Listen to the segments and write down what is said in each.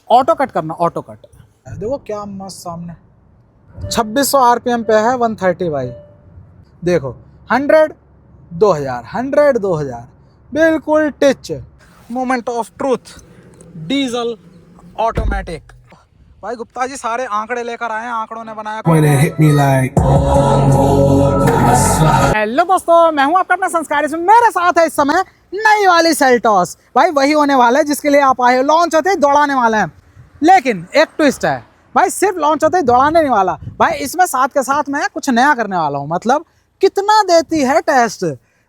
Auto cut करना, auto cut. देखो क्या मस्त सामने 2600 आरपीएम पे है 130 भाई। देखो 100 2000 100 2000 बिल्कुल teach. Moment of truth diesel automatic. भाई गुप्ता जी सारे आंकड़े लेकर आए हैं, आंकड़ों ने बनाया। हेलो दोस्तों, मैं हूं आपका अपना संस्कारी। मेरे साथ है इस समय नई वाली सेल्टॉस। भाई वही होने वाला है जिसके लिए आप आए हो। लॉन्च होते ही दौड़ाने वाले हैं, लेकिन एक ट्विस्ट है भाई, सिर्फ लॉन्च होते ही दौड़ाने नहीं वाला भाई, इसमें साथ के साथ मैं कुछ नया करने वाला हूं। मतलब कितना देती है टेस्ट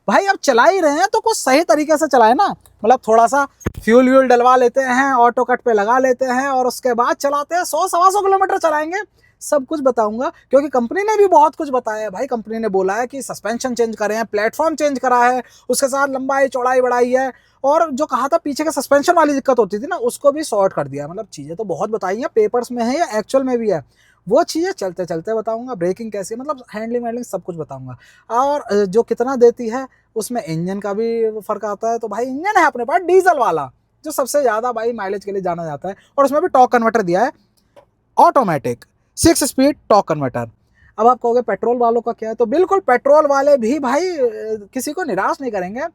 भाई। अब चला ही रहे हैं तो कुछ सही तरीके से चलाए ना। मतलब थोड़ा सा फ्यूल व्यूल डलवा लेते हैं, ऑटो कट पे लगा लेते हैं और उसके बाद चलाते हैं। 100-125 किलोमीटर चलाएंगे, सब कुछ बताऊंगा। क्योंकि कंपनी ने भी बहुत कुछ बताया है भाई। कंपनी ने बोला है कि सस्पेंशन चेंज करे हैं, प्लेटफॉर्म चेंज करा है, उसके साथ लंबाई चौड़ाई बढ़ाई है, और जो कहा था पीछे के सस्पेंशन वाली दिक्कत होती थी ना, उसको भी सॉर्ट कर दिया। मतलब चीज़ें तो बहुत बताई हैं, पेपर्स में है या एक्चुअल में भी है, वो चीज़ें चलते चलते बताऊंगा। ब्रेकिंग कैसी है, मतलब हैंडलिंग वैंडलिंग सब कुछ बताऊंगा। और जो कितना देती है उसमें इंजन का भी फर्क आता है। तो भाई इंजन है अपने पास डीजल वाला, जो सबसे ज़्यादा भाई माइलेज के लिए जाना जाता है, और उसमें भी टॉर्क कन्वर्टर दिया है ऑटोमेटिक 6 स्पीड टॉर्क कन्वर्टर। अब आप कहोगे पेट्रोल वालों का क्या है, तो बिल्कुल पेट्रोल वाले भी भाई किसी को निराश नहीं करेंगे।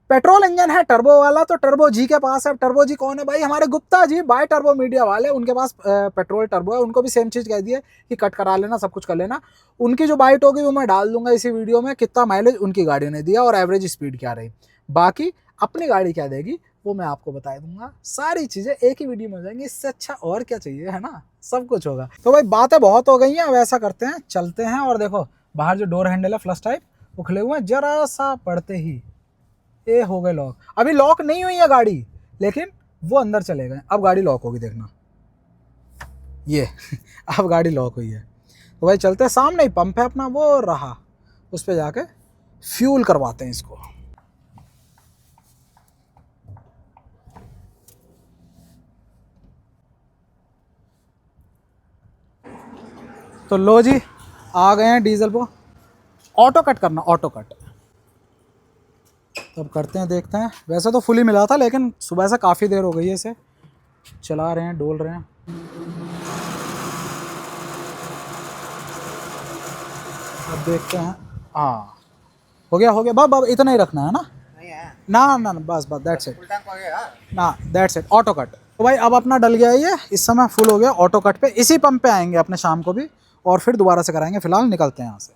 पेट्रोल इंजन है टर्बो वाला, तो टर्बो जी के पास है। टर्बो जी कौन है भाई? हमारे Gupta ji bye turbo media वाले, उनके पास पेट्रोल टर्बो है। उनको भी सेम चीज़ कह दी है कि कट करा लेना, सब कुछ कर लेना। उनकी जो बाइट होगी वो मैं डाल दूंगा इसी वीडियो में, कितना माइलेज उनकी गाड़ी ने दिया और एवरेज स्पीड क्या रही। बाकी अपनी गाड़ी क्या देगी वो मैं आपको बता दूंगा। सारी चीज़ें एक ही वीडियो में हो जाएंगी, इससे अच्छा और क्या चाहिए, है ना? सब कुछ होगा। तो भाई बातें बहुत हो गई हैं, अब ऐसा करते हैं चलते हैं। और देखो बाहर जो डोर हैंडल है फ्लश टाइप वो खुले हुए हैं, जरा सा पड़ते ही ये हो गए लॉक। अभी लॉक नहीं हुई है गाड़ी, लेकिन वो अंदर चले गए। अब गाड़ी लॉक होगी, देखना ये अब गाड़ी लॉक हुई है। तो भाई चलते हैं, सामने ही पंप है अपना, वो रहा, उस पर जाके फ्यूल करवाते हैं इसको। तो लो जी आ गए हैं डीजल को। ऑटो कट करना, ऑटो कट। तो अब करते हैं, देखते हैं। वैसे तो फुली मिला था, लेकिन सुबह से काफ़ी देर हो गई है इसे चला रहे हैं, डोल रहे हैं। अब देखते हैं। हाँ हो गया, हो गया। बब इतना ही रखना है ना? ना ना ना, बस बस दैट्स इट ना, दैट्स इट। Auto cut. तो भाई अब अपना डल गया है ये, इस समय फुल हो गया ऑटो कट पे। इसी पंप पे आएंगे अपने शाम को भी, और फिर दोबारा से कराएंगे। फिलहाल निकलते हैं यहाँ से।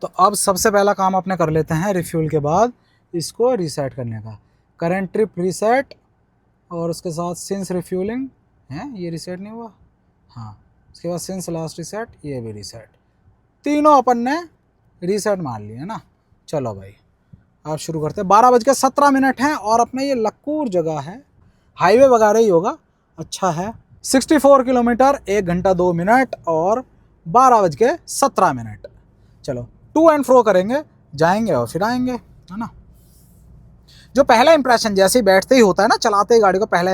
तो अब सबसे पहला काम अपने कर लेते हैं रिफ्यूल के बाद इसको रीसेट करने का। करंट ट्रिप रीसेट, और उसके साथ सिंस रिफ्यूलिंग है, ये रीसेट नहीं हुआ। हाँ, उसके बाद सिंस लास्ट रीसेट, ये भी रीसेट। तीनों अपन ने रीसेट मार लिए ना। चलो भाई आप शुरू करते हैं। 12:17 हैं और अपने ये लक्कूर जगह है, हाईवे वगैरह ही होगा। अच्छा है, 64 किलोमीटर 1 घंटा 2 मिनट और 12:17। चलो टू एंड फ्रो करेंगे, जाएंगे और फिर आएंगे, है ना? जो पहला इंप्रेशन जैसे ही बैठते ही होता है ना, चलाते ही गाड़ी को, पहला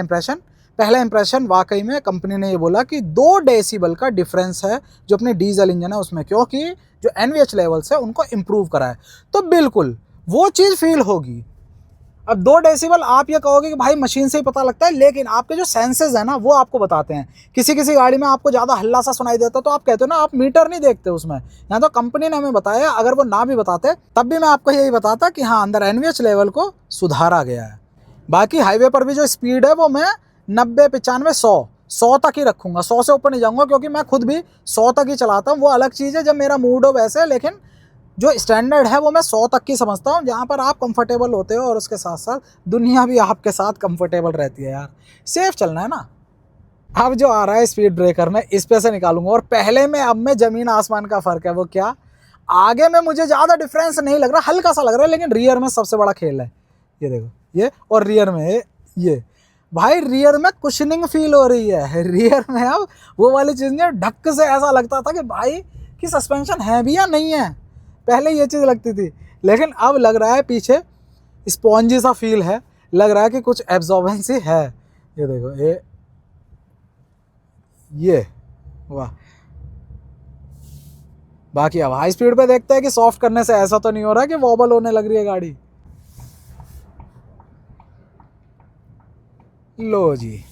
इंप्रेशन वाकई में कंपनी ने ये बोला कि 2 डेसिबल का डिफरेंस है जो अपने डीजल इंजन है उसमें, क्योंकि जो एनवीएच लेवल्स है उनको इम्प्रूव करा है। तो बिल्कुल वो चीज़ फील होगी। अब 2 डेसिबल आप ये कहोगे कि भाई मशीन से ही पता लगता है, लेकिन आपके जो सेंसेस है ना वो आपको बताते हैं। किसी किसी गाड़ी में आपको ज़्यादा हल्ला सा सुनाई देता तो आप कहते हो ना, आप मीटर नहीं देखते उसमें। यहाँ तो कंपनी ने हमें बताया, अगर वो ना भी बताते तब भी मैं आपको यही बताता कि हाँ अंदर एनवीएच लेवल को सुधारा गया है। बाकी हाईवे पर भी जो स्पीड है वो मैं 90 95 100 तक ही रखूँगा, 100 से ऊपर नहीं जाऊँगा, क्योंकि मैं खुद भी 100 तक ही चलाता हूँ। वो अलग चीज़ है जब मेरा मूड हो वैसे, लेकिन जो स्टैंडर्ड है वो मैं 100 तक की समझता हूँ, जहाँ पर आप कंफर्टेबल होते हो और उसके साथ साथ दुनिया भी आपके साथ कंफर्टेबल रहती है। यार सेफ चलना है ना। अब जो आ रहा है स्पीड ब्रेकर में, इस पे से निकालूंगा। और पहले में अब में ज़मीन आसमान का फ़र्क है। वो क्या, आगे में मुझे ज़्यादा डिफरेंस नहीं लग रहा, हल्का सा लग रहा है, लेकिन रियर में सबसे बड़ा खेल है। ये देखो ये, और रियर में ये भाई, रियर में कुशनिंग फील हो रही है। रियर में अब वो वाली चीज़ नहीं, ढक से ऐसा लगता था कि भाई कि सस्पेंशन है भी या नहीं है। पहले ये चीज़ लगती थी, लेकिन अब लग रहा है पीछे स्पॉन्जी सा फील है, लग रहा है कि कुछ एब्जॉर्बेंसी है। ये देखो ये वाह। बाकी अब हाई स्पीड पे देखते हैं कि सॉफ्ट करने से ऐसा तो नहीं हो रहा कि वॉबल होने लग रही है गाड़ी। लो जी,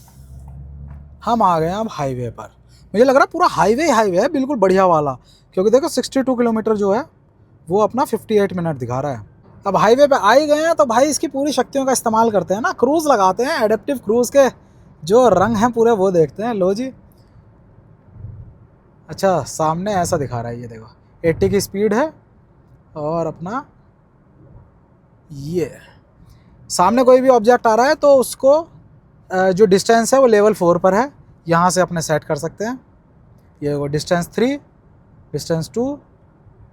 हम आ गए हैं अब हाईवे पर। मुझे लग रहा है पूरा हाईवे हाईवे है बिल्कुल बढ़िया वाला, क्योंकि देखो 62 किलोमीटर जो है वो अपना 58 मिनट दिखा रहा है। अब हाईवे पे आ ही गए हैं तो भाई इसकी पूरी शक्तियों का इस्तेमाल करते हैं ना, क्रूज़ लगाते हैं, एडेप्टिव क्रूज़ के जो रंग हैं पूरे वो देखते हैं। लो जी, अच्छा सामने ऐसा दिखा रहा है, ये देखो 80 की स्पीड है और अपना ये सामने कोई भी ऑब्जेक्ट आ रहा है तो उसको जो डिस्टेंस है वो लेवल 4 पर है, यहाँ से अपने सेट कर सकते हैं। ये वो डिस्टेंस 3, डिस्टेंस 2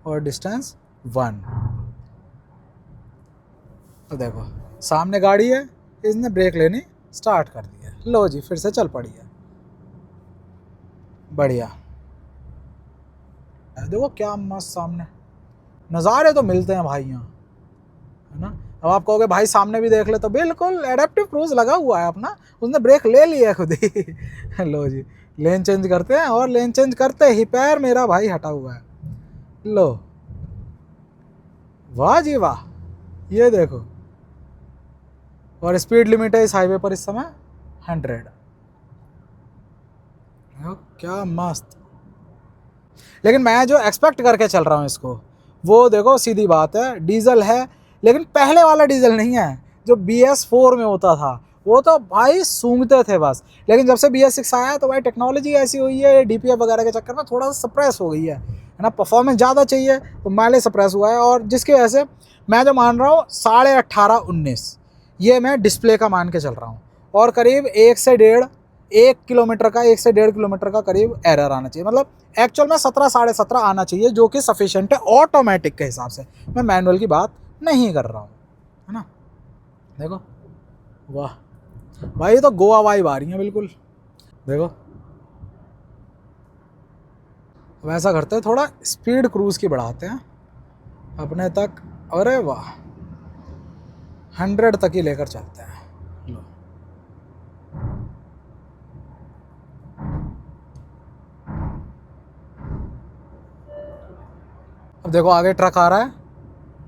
और डिस्टेंस 1। तो देखो सामने गाड़ी है, इसने ब्रेक लेनी स्टार्ट कर दी है। लो जी फिर से चल पड़ी है, बढ़िया। देखो क्या मस्त सामने नज़ारे तो मिलते हैं भाई यहाँ, है ना। अब आप कहोगे भाई सामने भी देख ले, तो बिल्कुल एडेप्टिव क्रूज लगा हुआ है अपना, उसने ब्रेक ले लिया है खुद ही। लो जी लेन चेंज करते हैं, और लेन चेंज करते ही पैर मेरा भाई हटा हुआ है। लो वाह जी वाह, ये देखो। और स्पीड लिमिट है इस हाईवे पर इस समय 100। क्या मस्त। लेकिन मैं जो एक्सपेक्ट करके चल रहा हूँ इसको, वो देखो सीधी बात है, डीजल है लेकिन पहले वाला डीजल नहीं है जो BS4 में होता था, वो तो भाई सूंघते थे बस। लेकिन जब से BS6 आया है तो भाई टेक्नोलॉजी ऐसी हुई है, DPF वगैरह के चक्कर में थोड़ा सा सप्रेस हो गई है ना, परफॉर्मेंस ज़्यादा चाहिए तो माइलेज सप्रेस हुआ है। और जिसकी वजह से मैं जो मान रहा हूँ 18.5-19 ये मैं डिस्प्ले का मान के चल रहा हूँ, और करीब 1 से 1.5 किलोमीटर का करीब एरर आना चाहिए। मतलब एक्चुअल में 17 साढ़े 17 आना चाहिए, जो कि सफिशिएंट है ऑटोमेटिक के हिसाब से, मैं मैनुअल की बात नहीं कर रहा हूँ, है ना। देखो वाह भाई, ये तो गोवा वाइब आ रही है बिल्कुल। देखो वैसा करते हैं, थोड़ा स्पीड क्रूज़ की बढ़ाते हैं अपने तक। अरे वाह 100 तक ही लेकर चलते हैं। लो अब देखो आगे ट्रक आ रहा है,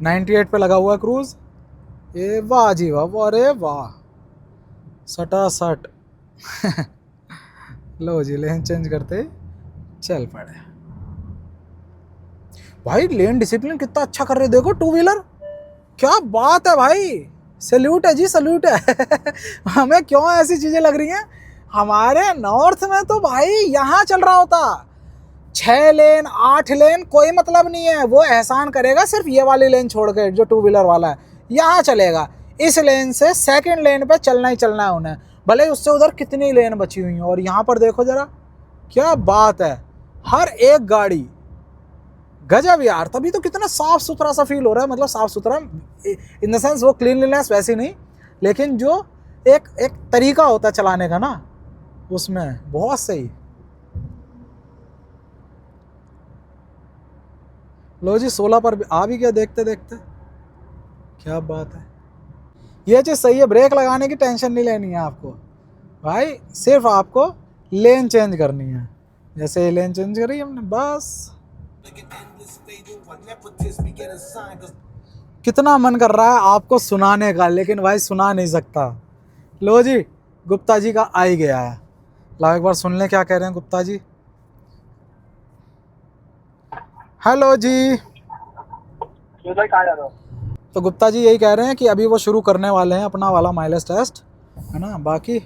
98 पे लगा हुआ है क्रूज़। ये वाह जी वाह, अरे वाह सटा सट। लो जी लेन चेंज करते चल पड़े। भाई लेन डिसिप्लिन कितना अच्छा कर रहे, देखो टू व्हीलर, क्या बात है भाई, सल्यूट है जी सल्यूट है। हमें क्यों ऐसी चीज़ें लग रही हैं, हमारे नॉर्थ में तो भाई यहाँ चल रहा होता 6 लेन 8 लेन, कोई मतलब नहीं है, वो एहसान करेगा सिर्फ ये वाली लेन छोड़ के जो टू व्हीलर वाला है, यहाँ चलेगा इस लेन से सेकंड लेन पे चलना ही चलना है उन्हें, भले उससे उधर कितनी लेन बची हुई हैं। और यहाँ पर देखो ज़रा क्या बात है, हर एक गाड़ी गजब यार, तभी तो कितना साफ सुथरा सा फील हो रहा है। मतलब साफ सुथरा इन द सेंस वो क्लीनलीनेस वैसी नहीं, लेकिन जो एक एक तरीका होता है चलाने का ना, उसमें बहुत सही। लो जी 16 पर आ भी गया देखते देखते, क्या बात है। ये चीज़ सही है, ब्रेक लगाने की टेंशन नहीं लेनी है आपको भाई, सिर्फ आपको लेन चेंज करनी है। जैसे ये लेन चेंज करी हमने बस। कितना मन कर रहा है आपको सुनाने का, लेकिन भाई सुना नहीं सकता। लो जी गुप्ता जी का आ ही गया है, लाओ एक बार सुन लें क्या कह रहे हैं गुप्ता जी। हेलो जी। तो गुप्ता जी यही कह रहे हैं कि अभी वो शुरू करने वाले हैं अपना वाला माइलेज टेस्ट, है ना। बाकी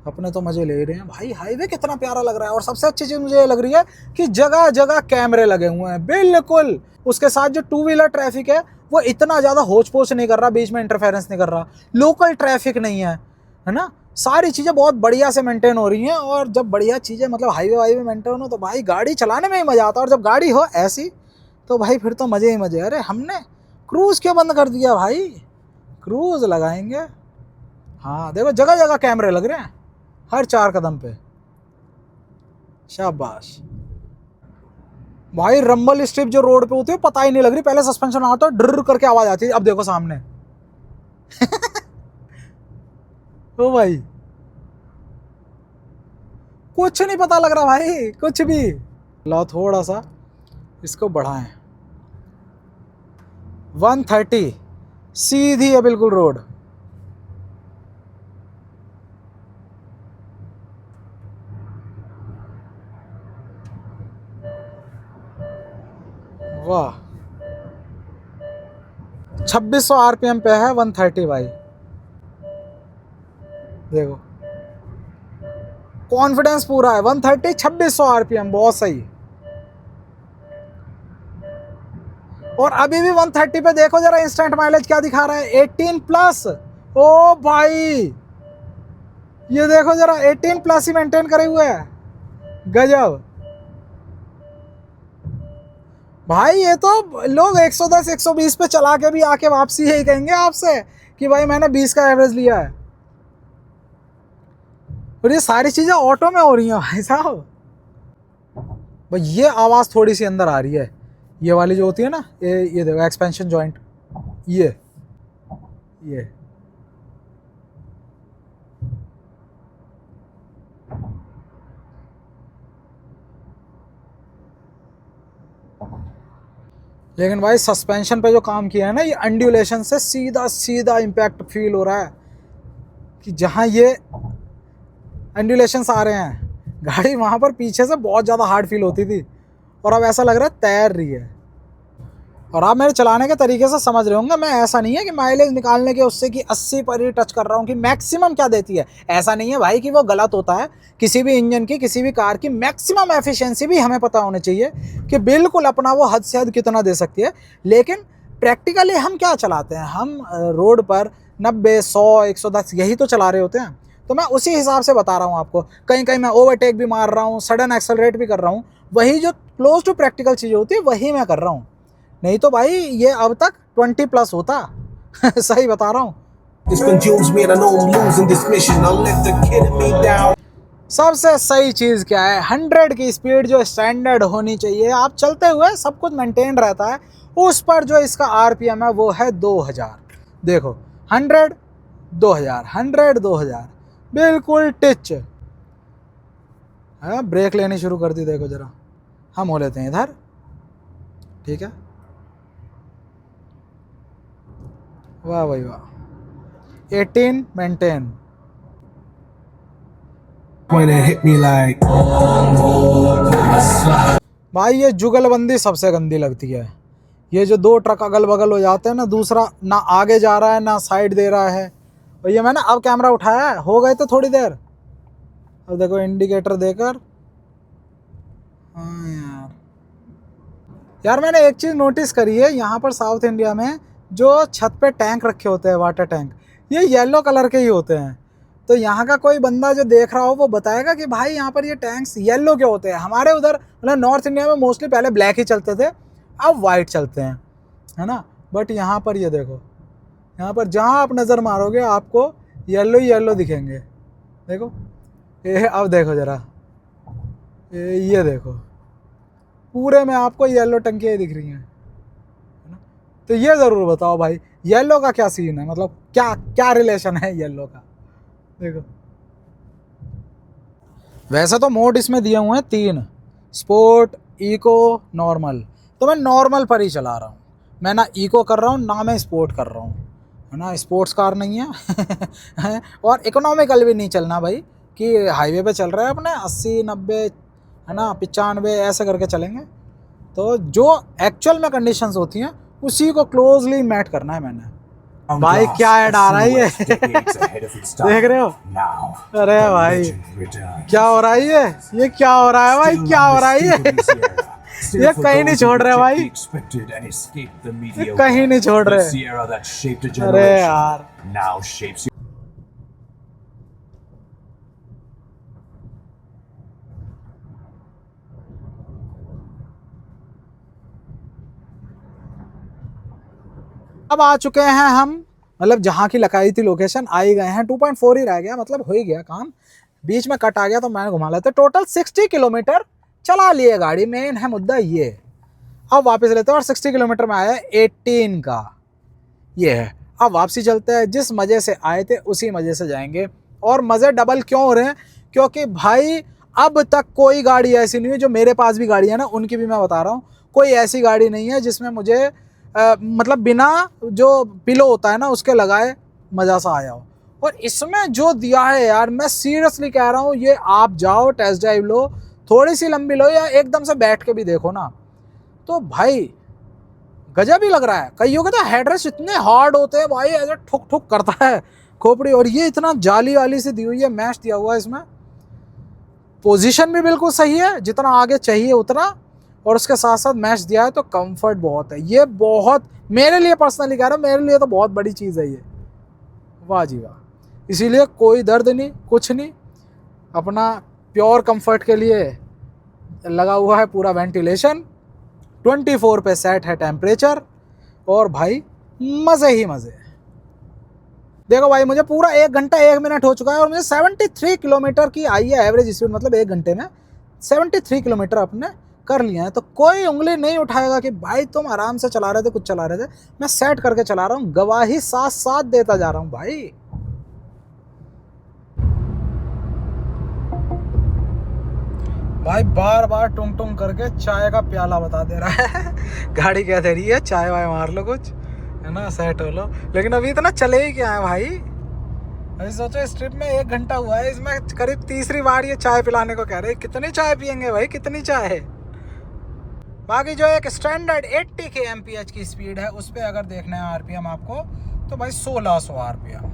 अपने तो मज़े ले रहे हैं भाई, हाईवे कितना प्यारा लग रहा है। और सबसे अच्छी चीज़ मुझे ये लग रही है कि जगह जगह कैमरे लगे हुए हैं बिल्कुल। उसके साथ जो टू व्हीलर ट्रैफिक है वो इतना ज़्यादा होच पोच नहीं कर रहा, बीच में इंटरफेरेंस नहीं कर रहा, लोकल ट्रैफिक नहीं है ना। सारी चीज़ें बहुत बढ़िया से मेंटेन हो रही हैं, और जब बढ़िया चीज़ें मतलब हाईवे वाईवे मेंटेन हो तो भाई गाड़ी चलाने में ही मज़ा आता है। और जब गाड़ी हो ऐसी तो भाई फिर तो मज़े ही मज़े। अरे हमने क्रूज़ क्यों बंद कर दिया भाई, क्रूज़ लगाएंगे। हाँ देखो जगह जगह कैमरे लग रहे हैं हर 4 कदम पे, शाबाश भाई। रंबल स्ट्रिप जो रोड पे होती है पता ही नहीं लग रही, पहले सस्पेंशन आता है ड्र करके आवाज आती है, अब देखो सामने। ओ भाई कुछ नहीं पता लग रहा भाई, कुछ भी। लो थोड़ा सा इसको बढ़ाएं, 130 सीधी है बिल्कुल रोड। वाह, 2600 आरपीएम पे है 130 भाई। देखो कॉन्फिडेंस पूरा है, 130 2600 आरपीएम, बहुत सही। और अभी भी 130 पे देखो जरा इंस्टेंट माइलेज क्या दिखा रहा है, 18 प्लस। ओ भाई ये देखो जरा 18 प्लस ही मेंटेन करे हुए है, गजब भाई। ये तो लोग 110 120 पे चला के भी आके वापसी यही कहेंगे आपसे कि भाई मैंने 20 का एवरेज लिया है। और ये सारी चीज़ें ऑटो में हो रही हैं भाई साहब। भाई ये आवाज़ थोड़ी सी अंदर आ रही है, ये वाली जो होती है ना, ये देखो एक्सपेंशन जॉइंट, ये लेकिन भाई सस्पेंशन पे जो काम किया है ना, ये अंड्यूलेशन से सीधा सीधा इम्पैक्ट फील हो रहा है कि जहाँ ये अंड्यूलेशंस आ रहे हैं, गाड़ी वहाँ पर पीछे से बहुत ज़्यादा हार्ड फील होती थी और अब ऐसा लग रहा है तैर रही है। और आप मेरे चलाने के तरीके से समझ रहे होंगे, मैं ऐसा नहीं है कि माइलेज निकालने के उससे कि 80 पर ही टच कर रहा हूँ कि मैक्सिमम क्या देती है, ऐसा नहीं है भाई कि वो गलत होता है। किसी भी इंजन की, किसी भी कार की मैक्सिमम एफिशिएंसी भी हमें पता होनी चाहिए कि बिल्कुल अपना वो हद से हद कितना दे सकती है। लेकिन प्रैक्टिकली हम क्या चलाते हैं, हम रोड पर 90 100 110 यही तो चला रहे होते हैं। तो मैं उसी हिसाब से बता रहा हूँ आपको, कहीं कहीं मैं ओवरटेक भी मार रहा हूँ, सडन एक्सेलरेट भी कर रहा हूँ, वही जो क्लोज टू प्रैक्टिकल चीज़ होती है वही मैं कर रहा हूँ। नहीं तो भाई ये अब तक 20 प्लस होता सही बता रहा हूँ। सबसे सही चीज़ क्या है, 100 की स्पीड जो स्टैंडर्ड होनी चाहिए, आप चलते हुए सब कुछ मेंटेन रहता है, उस पर जो इसका आरपीएम है वो है 2000। देखो 100 2000 100 2000 बिल्कुल टिच है। ब्रेक लेनी शुरू कर दी, देखो जरा, हम हो लेते हैं इधर, ठीक है। वाह भाई वाह, 18 मेंटेन। भाई ये जुगलबंदी सबसे गंदी लगती है, ये जो दो ट्रक अगल बगल हो जाते हैं ना, दूसरा ना आगे जा रहा है ना साइड दे रहा है। और ये मैंने अब कैमरा उठाया है, हो गए तो थोड़ी देर, अब देखो इंडिकेटर देकर। हाँ यार मैंने एक चीज़ नोटिस करी है, यहाँ पर साउथ इंडिया में जो छत पे टैंक रखे होते हैं, वाटर टैंक, ये येलो कलर के ही होते हैं। तो यहाँ का कोई बंदा जो देख रहा हो वो बताएगा कि भाई यहाँ पर ये टैंक्स येलो क्यों होते हैं। हमारे उधर मतलब नॉर्थ इंडिया में मोस्टली पहले ब्लैक ही चलते थे, अब वाइट चलते हैं, है ना। बट यहाँ पर ये देखो, यहाँ पर जहाँ आप नज़र मारोगे आपको येलो ही येलो दिखेंगे। देखो ये, अब देखो ज़रा, ये देखो पूरे में आपको येलो टंकियाँ दिख रही हैं, है ना। तो ये ज़रूर बताओ भाई येलो का क्या सीन है, मतलब क्या क्या रिलेशन है येलो का। देखो वैसे तो मोड इसमें दिए हुए हैं 3, स्पोर्ट, इको, नॉर्मल। तो मैं नॉर्मल पर ही चला रहा हूँ, मैं ना इको कर रहा हूँ ना मैं स्पोर्ट कर रहा हूँ, है ना। स्पोर्ट्स कार नहीं है और इकोनॉमिकल भी नहीं चलना भाई कि हाईवे पे चल रहा है अपने 80 90, है ना, 95 ऐसे करके चलेंगे। तो जो एक्चुअल में कंडीशंस होती हैं उसी को क्लोजली मैच करना है मैंने। भाई क्या ऐड आ रहा है ये देख रहे हो, अरे भाई क्या हो रहा है ये क्या हो रहा है भाई, क्या हो रहा है ये कहीं नहीं छोड़ रहे भाई, ये कहीं नहीं छोड़ रहे। अरे यार अब आ चुके हैं हम, मतलब जहाँ की लगाई थी लोकेशन आ ही गए हैं। 2.4 ही रह गया, मतलब हो ही गया काम, बीच में कट आ गया तो मैंने घुमा लेते। टोटल 60 किलोमीटर चला लिए गाड़ी, मेन है मुद्दा ये। अब वापस लेते हैं और 60 किलोमीटर में आया 18 का, ये है। अब वापसी चलते हैं, जिस मज़े से आए थे उसी मज़े से जाएंगे। और मज़े डबल क्यों हो रहे हैं, क्योंकि भाई अब तक कोई गाड़ी ऐसी नहीं हुई, जो मेरे पास भी गाड़ी है ना उनकी भी मैं बता रहा हूँ, कोई ऐसी गाड़ी नहीं है जिसमें मुझे मतलब बिना जो पिलो होता है ना उसके लगाए मज़ा सा आया हो। और इसमें जो दिया है यार, मैं सीरियसली कह रहा हूँ, ये आप जाओ टेस्ट ड्राइव लो, थोड़ी सी लंबी लो या एकदम से बैठ के भी देखो ना, तो भाई गजब ही लग रहा है। कईयों के तो हेडरेस्ट इतने हार्ड होते हैं भाई, ऐसे ठुक ठुक करता है खोपड़ी, और ये इतना जाली वाली से दी हुई है, मैश दिया हुआ है इसमें। पोजीशन भी बिल्कुल सही है, जितना आगे चाहिए उतना, और उसके साथ साथ मैश दिया है, तो कंफर्ट बहुत है। ये बहुत, मेरे लिए पर्सनली कह रहा हूँ, मेरे लिए तो बहुत बड़ी चीज़ है ये, वाह जी वाह। इसीलिए कोई दर्द नहीं, कुछ नहीं, अपना प्योर कंफर्ट के लिए लगा हुआ है पूरा वेंटिलेशन। 24 पे सेट है टेम्परेचर, और भाई मज़े ही मज़े। देखो भाई, मुझे पूरा 1 घंटा 1 मिनट हो चुका है, और मुझे 73 किलोमीटर की आई है एवरेज स्पीड, मतलब 1 घंटे में 73 किलोमीटर अपने कर लिए हैं। तो कोई उंगली नहीं उठाएगा कि भाई तुम आराम से चला रहे थे, कुछ चला रहे थे। मैं सेट करके चला रहा हूँ, गवाही साथ साथ देता जा रहा हूँ भाई। भाई बार बार टुंग टुंग करके चाय का प्याला बता दे रहा है गाड़ी क्या दे रही है, चाय वाय मार लो कुछ, है ना, सेट हो लो। लेकिन अभी इतना चले ही क्या है भाई। अभी सोचो इस ट्रिप में 1 घंटा हुआ है, इसमें करीब तीसरी बार ये चाय पिलाने को कह रहे हैं। कितनी चाय पियेंगे भाई, कितनी चाय है। बाकी जो एक स्टैंडर्ड 80 kmph की स्पीड है, उस पर अगर देखना है आरपीएम आपको, तो भाई 1600 आरपीएम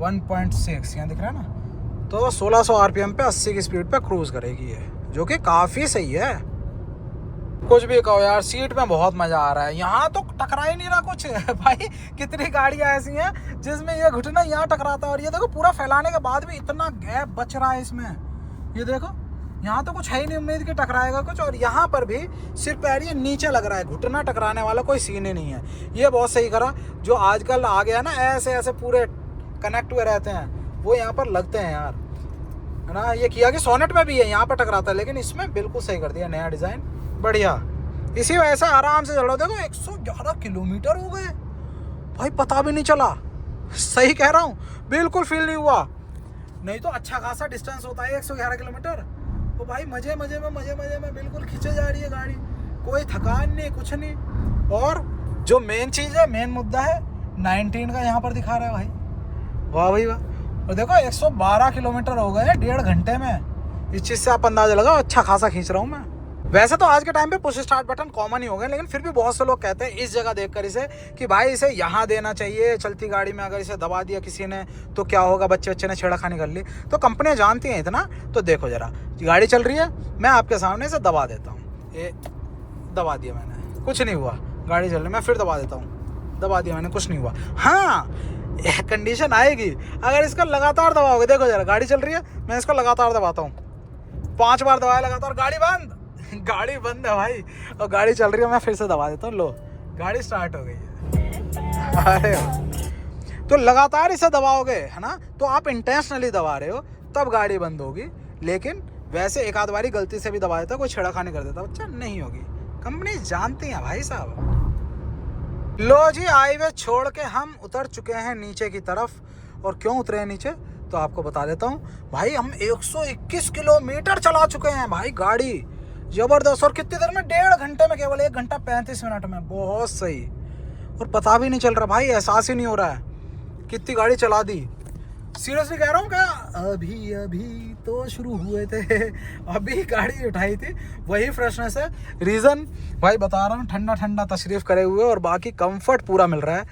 1.6 यहाँ दिख रहा है ना, तो 1600 आरपीएम पे 80 की स्पीड पे क्रूज करेगी ये, जो कि काफ़ी सही है। कुछ भी कहो यार, सीट में बहुत मज़ा आ रहा है। यहाँ तो टकरा ही नहीं रहा कुछ भाई। कितनी गाड़ियाँ ऐसी हैं जिसमें ये घुटना यहाँ टकराता है, और ये देखो पूरा फैलाने के बाद भी इतना गैप बच रहा है इसमें। ये देखो यहाँ तो कुछ है ही नहीं उम्मीद कि टकराएगा कुछ, और यहाँ पर भी सिर्फ पैर ये नीचे लग रहा है, घुटना टकराने वाला कोई सीन ही नहीं है। ये बहुत सही करा, जो आजकल आ गया ना, ऐसे ऐसे पूरे कनेक्ट हुए रहते हैं, वो यहाँ पर लगते हैं यार, है ना। ये किया कि सोनेट में भी है, यहाँ पर टकराता है, लेकिन इसमें बिल्कुल सही कर दिया, नया डिज़ाइन बढ़िया। इसी वजह से आराम से चलो। देखो 111 किलोमीटर हो गए भाई, पता भी नहीं चला। सही कह रहा हूँ, बिल्कुल फील नहीं हुआ। नहीं तो अच्छा खासा डिस्टेंस होता है 111 किलोमीटर। तो भाई मजे में बिल्कुल खींचे जा रही है गाड़ी, कोई थकान नहीं, कुछ नहीं। और जो मेन चीज़ है, मेन मुद्दा है, 19 का यहाँ पर दिखा रहा है भाई, वाह भाई वाह। और देखो 112 किलोमीटर हो गए 1.5 घंटे में। इस चीज़ से आप अंदाजा लगाओ, अच्छा खासा खींच रहा हूँ मैं। वैसे तो आज के टाइम पे पुश स्टार्ट बटन कॉमन ही हो गए, लेकिन फिर भी बहुत से लोग कहते हैं इस जगह देखकर इसे कि भाई इसे यहाँ देना चाहिए। चलती गाड़ी में अगर इसे दबा दिया किसी ने तो क्या होगा, बच्चे ने छेड़खानी कर ली। तो कंपनियाँ जानती हैं इतना, तो देखो ज़रा, गाड़ी चल रही है, मैं आपके सामने इसे दबा देता हूँ। ये दबा दिया मैंने, कुछ नहीं हुआ। गाड़ी चल रही, मैं फिर दबा देता हूँ, दबा दिया मैंने, कुछ नहीं हुआ। हाँ, एक कंडीशन आएगी, अगर इसको लगातार दबाओगे, देखो जरा गाड़ी चल रही है, मैं इसको लगातार दबाता हूँ, 5 बार दबाया लगातार, गाड़ी बंद गाड़ी बंद है भाई। और गाड़ी चल रही है, मैं फिर से दबा देता हूँ, लो गाड़ी स्टार्ट हो गई है। अरे तो लगातार इसे दबाओगे, है ना, तो आप इंटेंशनली दबा रहे हो, तब गाड़ी बंद होगी। लेकिन वैसे एक आध बारी गलती से भी दबा देता, कोई छेड़खानी कर देता, बच्चा नहीं होगी। कंपनी जानती है भाई साहब। लो जी, हाईवे छोड़ के हम उतर चुके हैं नीचे की तरफ। और क्यों उतरे हैं नीचे, तो आपको बता देता हूँ भाई। हम 121 किलोमीटर चला चुके हैं भाई, गाड़ी जबरदस्त। और कितनी देर में, 1.5 घंटे में, केवल 1 घंटा 35 मिनट में, बहुत सही। और पता भी नहीं चल रहा भाई, एहसास ही नहीं हो रहा है कितनी गाड़ी चला दी। सीरियसली कह रहा हूँ, क्या अभी तो शुरू हुए थे, अभी गाड़ी उठाई थी, वही फ्रेशनेस है। रीज़न भाई बता रहा हूँ, ठंडा ठंडा तशरीफ़ करे हुए, और बाकी कंफर्ट पूरा मिल रहा है।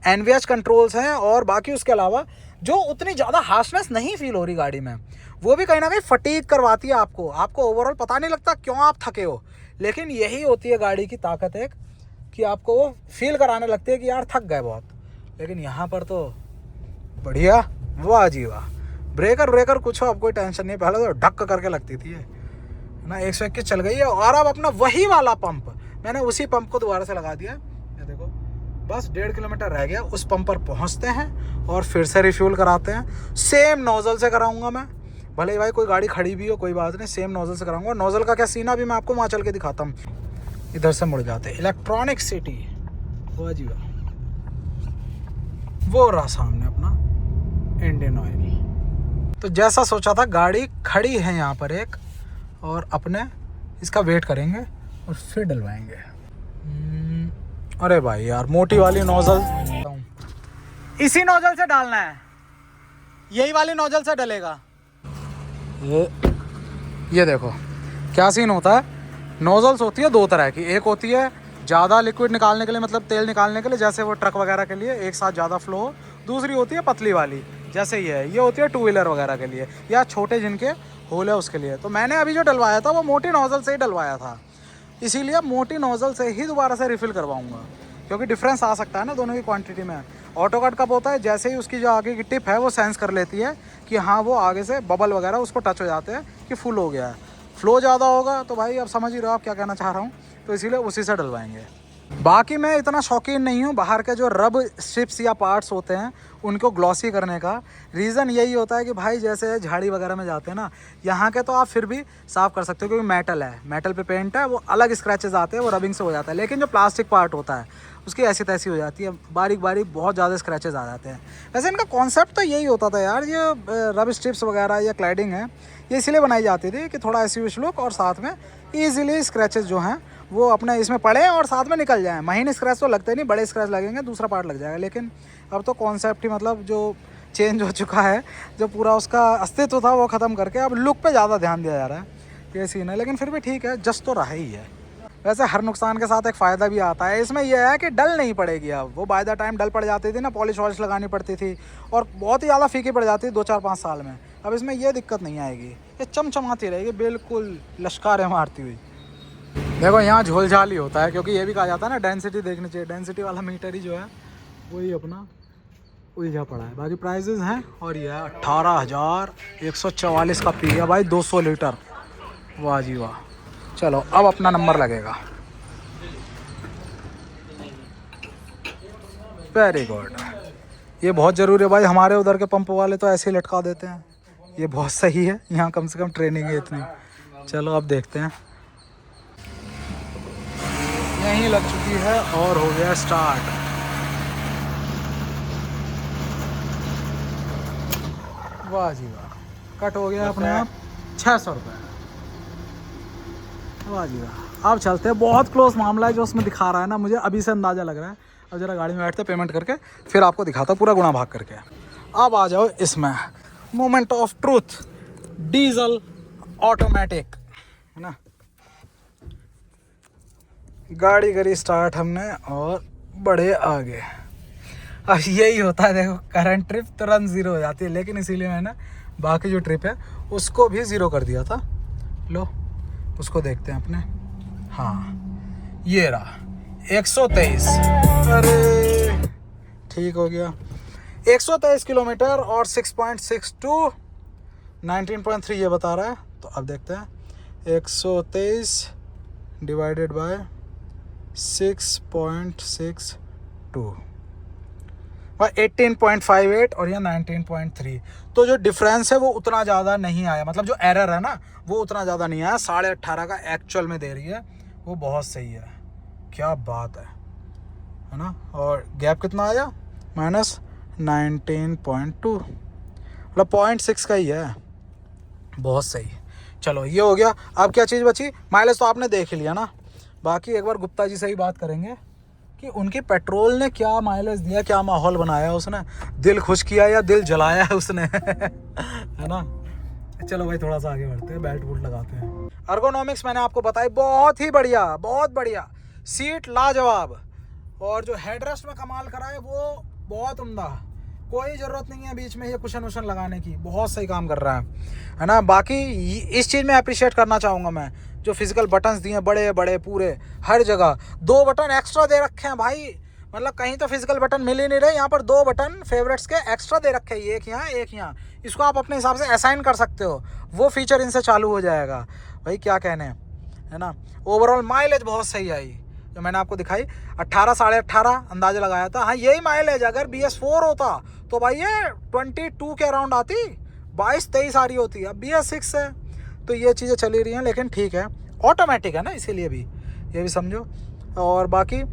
NVH कंट्रोल्स हैं, और बाकी उसके अलावा जो उतनी ज़्यादा हार्शनेस नहीं फील हो रही गाड़ी में, वो भी कहीं ना कहीं फटीग करवाती है आपको ओवरऑल पता नहीं लगता क्यों आप थके हो। लेकिन यही होती है गाड़ी की ताकत एक, कि आपको वो फील कराने लगती है कि यार थक गए बहुत। लेकिन यहाँ पर तो बढ़िया, वाह जी वाह। ब्रेकर कुछ हो, अब कोई टेंशन नहीं। पहले तो ढक करके लगती थी ना, 121 चल गई है। और अब अपना वही वाला पंप, मैंने उसी पंप को दोबारा से लगा दिया। ये देखो, बस 1.5 किलोमीटर रह गया, उस पंप पर पहुँचते हैं और फिर से रिफ्यूल कराते हैं। सेम नोज़ल से कराऊंगा मैं, भले ही भाई कोई गाड़ी खड़ी भी हो, कोई बात नहीं, सेम नोज़ल से कराऊंगा। नोज़ल का क्या सीना भी मैं आपको वहाँ चल के दिखाता हूँ। इधर से मुड़ जाते हैं, इलेक्ट्रॉनिक सिटी, वाह जी वाह। वो रहा सामने अपना इंडियन ऑयल। तो जैसा सोचा था, गाड़ी खड़ी है यहाँ पर एक, और अपने इसका वेट करेंगे और फिर डलवाएंगे। अरे भाई यार, मोटी वाली नोज़ल, इसी नोज़ल से डालना है, यही वाली नोज़ल से डलेगा। ये देखो क्या सीन होता है। नोज़ल्स होती है 2 तरह की, एक होती है ज़्यादा लिक्विड निकालने के लिए, मतलब तेल निकालने के लिए, जैसे वो ट्रक वगैरह के लिए एक साथ ज़्यादा फ्लो हो। दूसरी होती है पतली वाली, जैसे ये होती है 2 व्हीलर वगैरह के लिए या छोटे जिनके होल है उसके लिए। तो मैंने अभी जो डलवाया था वो मोटी नोज़ल से ही डलवाया था, इसीलिए मोटी नोज़ल से ही दोबारा से रिफ़िल करवाऊँगा, क्योंकि डिफरेंस आ सकता है ना दोनों की क्वांटिटी में। ऑटो कट कब होता है, जैसे ही उसकी जो आगे की टिप है वो सेंस कर लेती है कि हाँ वो आगे से बबल वगैरह उसको टच हो जाते हैं कि फुल हो गया है। फ्लो ज़्यादा होगा तो भाई अब समझ ही रहो आप क्या कहना चाह रहा हूँ, तो इसीलिए उसी से डलवाएंगे। बाकी मैं इतना शौकीन नहीं हूँ बाहर के जो रब स्ट्रिप्स या पार्ट्स होते हैं उनको ग्लॉसी करने का। रीज़न यही होता है कि भाई जैसे झाड़ी वगैरह में जाते हैं ना, यहाँ के तो आप फिर भी साफ़ कर सकते हो क्योंकि मेटल है, मेटल पे पेंट है, वो अलग स्क्रैचेस आते हैं, वो रबिंग से हो जाता है। लेकिन जो प्लास्टिक पार्ट होता है उसकी ऐसी तैसी हो जाती है, बारीक बारीक बहुत ज़्यादा स्क्रैचेस आ जाते हैं। वैसे इनका कॉन्सेप्ट तो यही होता था यार, ये रब स्ट्रिप्स वगैरह या क्लैडिंग है ये इसीलिए बनाई जाती थी कि थोड़ा एसयूवी लुक और साथ में ईजिली स्क्रैचेस जो हैं वो अपने इसमें पड़े और साथ में निकल जाएँ। महीने स्क्रैच तो लगते नहीं, बड़े स्क्रैच लगेंगे दूसरा पार्ट लग जाएगा। लेकिन अब तो कॉन्सेप्ट ही मतलब जो चेंज हो चुका है, जो पूरा उसका अस्तित्व था वो ख़त्म करके अब लुक पे ज़्यादा ध्यान दिया जा रहा है, ये सीन है। लेकिन फिर भी ठीक है, जस्ट तो रहा ही है। वैसे हर नुकसान के साथ एक फ़ायदा भी आता है इसमें, यह है कि डल नहीं पड़ेगी। अब वो बाय द टाइम डल पड़ जाती थी ना, पॉलिश वॉलिश लगानी पड़ती थी और बहुत ही ज़्यादा फीकी पड़ जाती थी 2-4-5 साल में। अब इसमें यह दिक्कत नहीं आएगी, ये चमचमाती रहेगी बिल्कुल लश्कारें मारती हुई। देखो यहाँ झोल झाल ही होता है, क्योंकि ये भी कहा जाता है ना डेंसिटी देखनी चाहिए। डेंसिटी वाला मीटर ही जो है वही अपना उलझा पड़ा है। बाकी प्राइजेज़ हैं और ये है 18,144 का पी है भाई, 200 लीटर। वाह जी वाह। चलो अब अपना नंबर लगेगा। वेरी गुड, ये बहुत ज़रूरी है भाई। हमारे उधर के पंप वाले तो ऐसे ही लटका देते हैं, ये बहुत सही है, यहाँ कम से कम ट्रेनिंग है इतनी। चलो अब देखते हैं। यहीं लग चुकी है और हो गया स्टार्ट। वाह जी वाह, कट हो गया अपने आप 600 रुपये। वाह जी वाह। अब चलते हैं, बहुत क्लोज मामला है जो उसमें दिखा रहा है ना, मुझे अभी से अंदाज़ा लग रहा है। अब जरा गाड़ी में बैठते पेमेंट करके फिर आपको दिखाता पूरा गुणा भाग करके। अब आ जाओ इसमें, moment of truth, diesel automatic है ना। गाड़ी करी स्टार्ट हमने और बड़े आगे। अब यही होता है, देखो करंट ट्रिप तुरंत ज़ीरो हो जाती है, लेकिन इसीलिए मैंने बाकी जो ट्रिप है उसको भी ज़ीरो कर दिया था। लो उसको देखते हैं अपने। हाँ ये रहा 123। अरे ठीक हो गया, 123 किलोमीटर और 6.62, 19.3 ये बता रहा है। तो अब देखते हैं 123 डिवाइडेड बाय 6.62 और 18.58 और यह 19.3। तो जो डिफरेंस है वो उतना ज़्यादा नहीं आया, मतलब जो एरर है ना वो उतना ज़्यादा नहीं आया। 18.5 का एक्चुअल में दे रही है, वो बहुत सही है। क्या बात है ना। और गैप कितना आया, -19.2, मतलब 0.6 का ही है, बहुत सही। चलो ये हो गया। अब क्या चीज़ बची, माइलेज तो आपने देख लिया ना। बाकी एक बार गुप्ता जी से ही बात करेंगे कि उनकी पेट्रोल ने क्या माइलेज दिया, क्या माहौल बनाया उसने, दिल खुश किया या दिल जलाया है उसने है ना। चलो भाई थोड़ा सा आगे बढ़ते हैं, बेल्ट वुल्ट लगाते हैं। अर्गोनॉमिक्स मैंने आपको बताई, बहुत ही बढ़िया, बहुत बढ़िया। सीट लाजवाब, और जो हेडरेस्ट में कमाल करा है वो बहुत उम्दा। कोई ज़रूरत नहीं है बीच में ये कुशन वुशन लगाने की, बहुत सही काम कर रहा है ना। बाकी इस चीज़ में अप्रिशिएट करना चाहूँगा मैं, जो फिजिकल बटन्स दिए बड़े बड़े पूरे हर जगह, 2 बटन एक्स्ट्रा दे रखे हैं भाई। मतलब कहीं तो फिजिकल बटन मिल ही नहीं रहे, यहाँ पर 2 बटन फेवरेट्स के एक्स्ट्रा दे रखे हैं, एक यहाँ एक यहाँ। इसको आप अपने हिसाब से असाइन कर सकते हो, वो फीचर इनसे चालू हो जाएगा भाई, क्या कहने है ना। ओवरऑल माइलेज बहुत सही आई, जो मैंने आपको दिखाई 18 साढ़े 18 अंदाज़ा लगाया था। हाँ यही माइलेज अगर BS4 होता तो भाई ये 22 के अराउंड आती, 22-23 आ रही होती। अब BS6 है तो ये चीज़ें चली रही हैं, लेकिन ठीक है ऑटोमेटिक है ना, इसीलिए भी ये भी समझो। और बाकी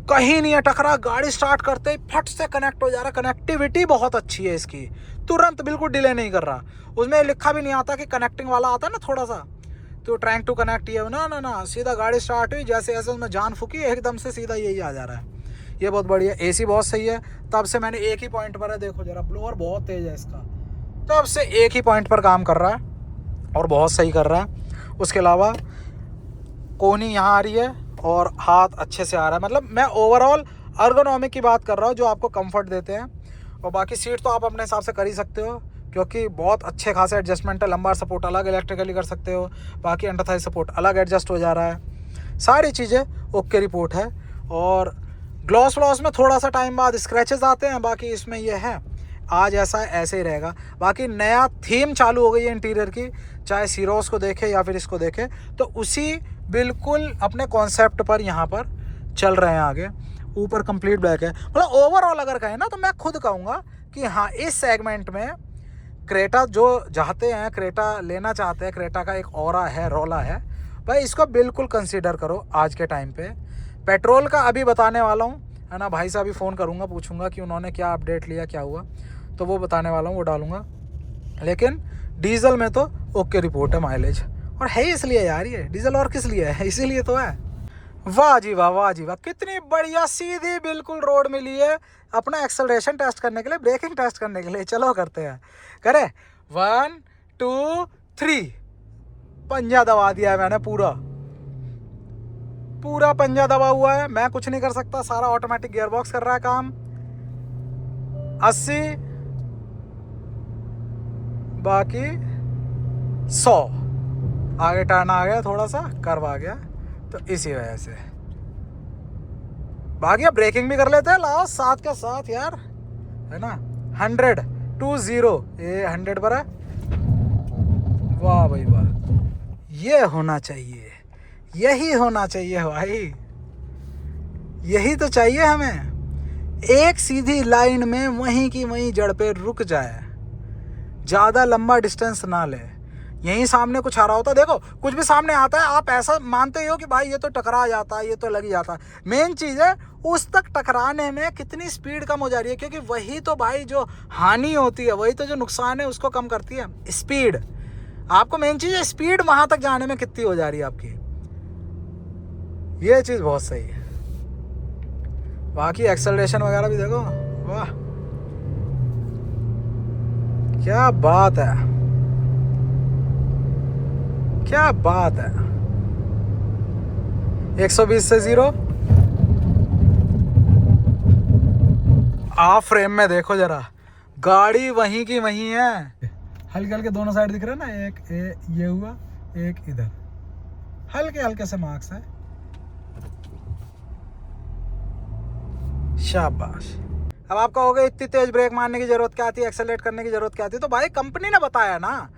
कहीं नहीं है टकरा, गाड़ी स्टार्ट करते ही फट से कनेक्ट हो जा रहा। कनेक्टिविटी बहुत अच्छी है इसकी, तुरंत बिल्कुल डिले नहीं कर रहा। उसमें लिखा भी नहीं आता कि कनेक्टिंग वाला आता है ना थोड़ा सा, तो ट्राइंग टू कनेक्ट ये ना ना ना, सीधा गाड़ी स्टार्ट हुई, जैसे ऐसे उसमें जान फूकी एकदम से सीधा यही आ जा रहा है। ये बहुत बढ़िया। AC बहुत सही है, तब से मैंने एक ही पॉइंट पर है, देखो जरा ब्लोअर बहुत तेज़ है इसका, तब से एक ही पॉइंट पर काम कर रहा है और बहुत सही कर रहा है। उसके अलावा कोनी यहाँ आ रही है और हाथ अच्छे से आ रहा है। मतलब मैं ओवरऑल अर्गोनॉमिक की बात कर रहा हूँ, जो आपको कंफर्ट देते हैं। और बाकी सीट तो आप अपने हिसाब से कर ही सकते हो, क्योंकि बहुत अच्छे खासे एडजस्टमेंट है। लंबार सपोर्ट अलग इलेक्ट्रिकली कर सकते हो, बाकी अंडर थाई सपोर्ट अलग एडजस्ट हो जा रहा है। सारी चीज़ें ओके रिपोर्ट है। और ग्लॉस व्लॉस में थोड़ा सा टाइम बाद स्क्रैचेस आते हैं, बाकी इसमें यह है आज ऐसा है ऐसे ही रहेगा। बाकी नया थीम चालू हो गई है इंटीरियर की, चाहे सीरोस को देखे या फिर इसको देखे, तो उसी बिल्कुल अपने कॉन्सेप्ट पर यहाँ पर चल रहे हैं आगे। ऊपर कंप्लीट ब्लैक है। मतलब ओवरऑल अगर कहें ना, तो मैं खुद कहूँगा कि हाँ, इस सेगमेंट में क्रेटा जो चाहते हैं, क्रेटा लेना चाहते हैं, क्रेटा का एक ऑरा है, रौला है भाई, इसको बिल्कुल कंसीडर करो आज के टाइम पे। पेट्रोल का अभी बताने वाला हूँ, है ना। भाई से अभी फ़ोन करूँगा, पूछूंगा कि उन्होंने क्या अपडेट लिया, क्या हुआ, तो वो बताने वाला हूँ, वो डालूंगा। लेकिन डीजल में तो ओके रिपोर्ट है माइलेज। और है इसलिए यार, ये डीजल और किस लिए है, इसीलिए तो है। वाह जी वाह, वाह जी वाह, कितनी बढ़िया सीधी बिल्कुल रोड मिली है अपना एक्सेलरेशन टेस्ट करने के लिए, ब्रेकिंग टेस्ट करने के लिए। चलो करते हैं, करें 1 2 3। पंजा दबा दिया है मैंने, पूरा पंजा दबा हुआ है। मैं कुछ नहीं कर सकता, सारा ऑटोमेटिक गियरबॉक्स कर रहा है काम। 80, बाकी 100। आगे टर्न आ गया, थोड़ा सा कर्व आ गया, तो इसी वजह से। बाकी अब ब्रेकिंग भी कर लेते हैं लास्ट साथ के साथ यार, है ना। 100 20 ये 100 पर है। वाह भाई वाह, ये होना चाहिए, यही होना चाहिए भाई, यही तो चाहिए हमें। एक सीधी लाइन में वहीं की वहीं जड़ पे रुक जाए, ज़्यादा लंबा डिस्टेंस ना ले। यहीं सामने कुछ आ रहा होता, देखो कुछ भी सामने आता है, आप ऐसा मानते हो कि भाई ये तो टकरा जाता है, ये तो लग जाता है। मेन चीज़ है उस तक टकराने में कितनी स्पीड कम हो जा रही है, क्योंकि वही तो भाई जो हानि होती है, वही तो जो नुकसान है उसको कम करती है स्पीड। आपको मेन चीज़ है स्पीड वहाँ तक जाने में कितनी हो जा रही है आपकी, ये चीज़ बहुत सही है। बाकी एक्सेलरेशन वगैरह भी देखो, वाह क्या बात है, क्या बात है। 120 से 0। आप फ्रेम में देखो जरा, गाड़ी वहीं की वहीं है। हल्के हल्के दोनों साइड दिख रहे हैं ना, एक ये हुआ, एक इधर, हल्के हल्के से मार्क्स है। शाबाश। अब आप कहोगे इतनी तेज ब्रेक मारने की जरूरत क्या थी, एक्सेलरेट करने की जरूरत क्या थी, तो भाई कंपनी ने बताया ना,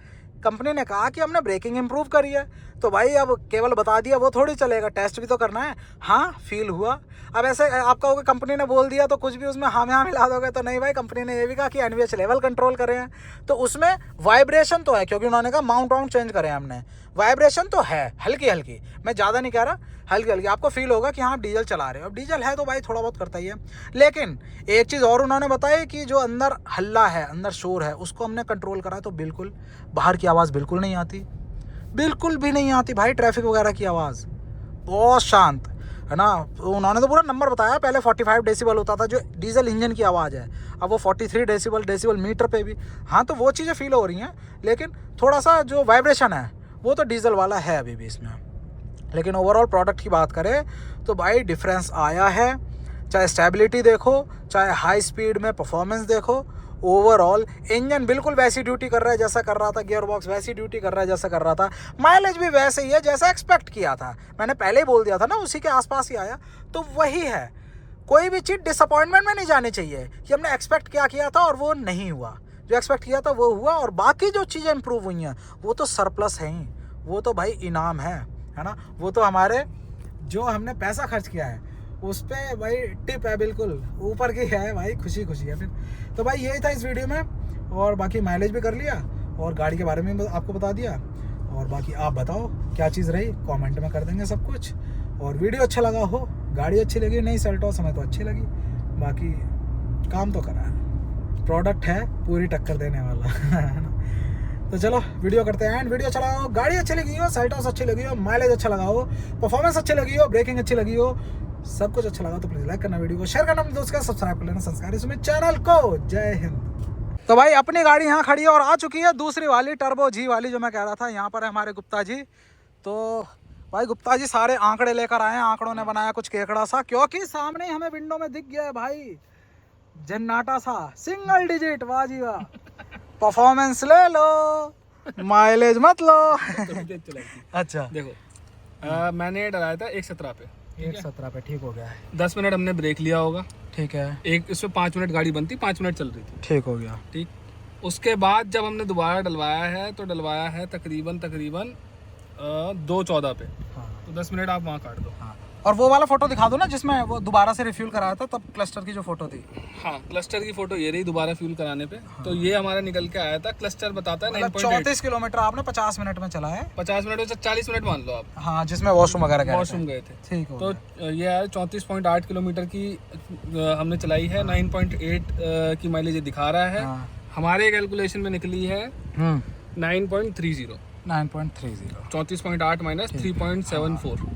कंपनी ने कहा कि हमने ब्रेकिंग इंप्रूव करी है, तो भाई अब केवल बता दिया वो थोड़ी चलेगा, टेस्ट भी तो करना है। हाँ फील हुआ। अब ऐसे आप कहोगे कंपनी ने बोल दिया तो कुछ भी उसमें हाँ में हाँ मिला दोगे, तो नहीं भाई, कंपनी ने ये भी कहा कि एनवीएच लेवल कंट्रोल करे हैं, तो उसमें वाइब्रेशन तो है, क्योंकि उन्होंने कहा माउंट चेंज करे हैं हमने, वाइब्रेशन तो है हल्की हल्की, मैं ज़्यादा नहीं कह रहा, हल्की हल्की आपको फील होगा कि हाँ आप डीजल चला रहे हो। अब डीजल है तो भाई थोड़ा बहुत करता ही है। लेकिन एक चीज़ और उन्होंने बताई कि जो अंदर हल्ला है, अंदर शोर है, उसको हमने कंट्रोल करा है, तो बिल्कुल बाहर की आवाज़ बिल्कुल नहीं आती, बिल्कुल भी नहीं आती भाई। ट्रैफिक वगैरह की आवाज़ बहुत शांत है ना। उन्होंने तो पूरा नंबर बताया, पहले 45 डेसिबल होता था जो डीजल इंजन की आवाज़ है, अब वो 43 डेसिबल मीटर पे भी। हाँ तो वो चीज़ें फील हो रही हैं, लेकिन थोड़ा सा जो वाइब्रेशन है वो तो डीजल वाला है अभी भी इसमें। लेकिन ओवरऑल प्रोडक्ट की बात करें तो भाई डिफरेंस आया है, चाहे स्टेबिलिटी देखो, चाहे हाई स्पीड में परफॉर्मेंस देखो। ओवरऑल इंजन बिल्कुल वैसी ड्यूटी कर रहा है जैसा कर रहा था, गियर बॉक्स वैसी ड्यूटी कर रहा है जैसा कर रहा था, माइलेज भी वैसे ही है जैसा एक्सपेक्ट किया था। मैंने पहले ही बोल दिया था ना, उसी के आसपास ही आया, तो वही है। कोई भी चीज़ डिसअपॉइंटमेंट में नहीं जानी चाहिए कि हमने एक्सपेक्ट क्या किया था और वो नहीं हुआ, जो एक्सपेक्ट किया था वो हुआ। और बाकी जो चीज़ें इंप्रूव हुई हैं वो तो सरप्लस हैं ही, वो तो भाई इनाम है ना। वो तो हमारे जो हमने पैसा खर्च किया है उस पर भाई टिप है, बिल्कुल ऊपर की है भाई, खुशी खुशी है फिर। तो भाई यही था इस वीडियो में, और बाकी माइलेज भी कर लिया और गाड़ी के बारे में आपको बता दिया। और बाकी आप बताओ क्या चीज़ रही, कमेंट में कर देंगे सब कुछ। और वीडियो अच्छा लगा हो, गाड़ी अच्छी लगी, नहीं सेल्टॉस हमें तो अच्छी लगी, बाकी काम तो करा है, प्रोडक्ट है पूरी टक्कर देने वाला है ना। तो चलो वीडियो करते हैं एंड। वीडियो अच्छा लगा हो, गाड़ी अच्छी लगी हो, सेल्टॉस अच्छी लगी हो, माइलेज अच्छा लगा हो, परफॉर्मेंस अच्छी लगी हो, ब्रेकिंग अच्छी लगी हो, सब कुछ अच्छा लगा तो प्लीज़ लाइक करना, वीडियो को शेयर करना अपने दोस्त का, सब्सक्राइब कर लेना संस्कारी सुमित चैनल को। जय हिंद। तो भाई अपनी गाड़ी यहाँ खड़ी है और आ चुकी है दूसरी वाली टर्बो जी वाली जो मैं कह रहा था, यहाँ पर है हमारे गुप्ता जी। तो भाई गुप्ता जी सारे आंकड़े लेकर आए हैं, आंकड़ों ने बनाया कुछ केकड़ा सा, क्योंकि सामने ही हमें विंडो में दिख गया है भाई जन्नाटा सा सिंगल डिजिट। वाह जी वाह, परफॉर्मेंस ले लो, माइलेज मत लो। अच्छा देखो मैंने डलाया था 117 पे, 117 पे ठीक हो गया है। 10 मिनट हमने ब्रेक लिया होगा, ठीक है। एक इसमें 5 मिनट गाड़ी बनती, 5 मिनट चल रही थी, ठीक हो गया। ठीक। उसके बाद जब हमने दोबारा डलवाया है तो डलवाया है तकरीबन 2:14 पे। हाँ। तो 10 मिनट आप वहाँ काट दो। हाँ। और वो वाला फोटो दिखा दो ना जिसमें वो दोबारा से रिफ्यूल कराया था, तब क्लस्टर की जो फोटो थी। हाँ, क्लस्टर की फोटो ये रही दोबारा फ्यूल कराने पे। हाँ। तो ये हमारा निकल के आया था, क्लस्टर बताता है 34 किलोमीटर आपने 50 मिनट में चला है। 50 मिनट से 40 मिनट मान लो आप। हाँ, जिसमें वॉशरूम वगैरह वॉशरूम गए थे। ठीक हो। तो ये है 34.8 किलोमीटर की हमने चलाई है। 9.8 की माइलेज दिखा रहा है। हाँ। हमारे कैलकुलेशन में निकली है 9.30। 34.8 माइनस 3.74।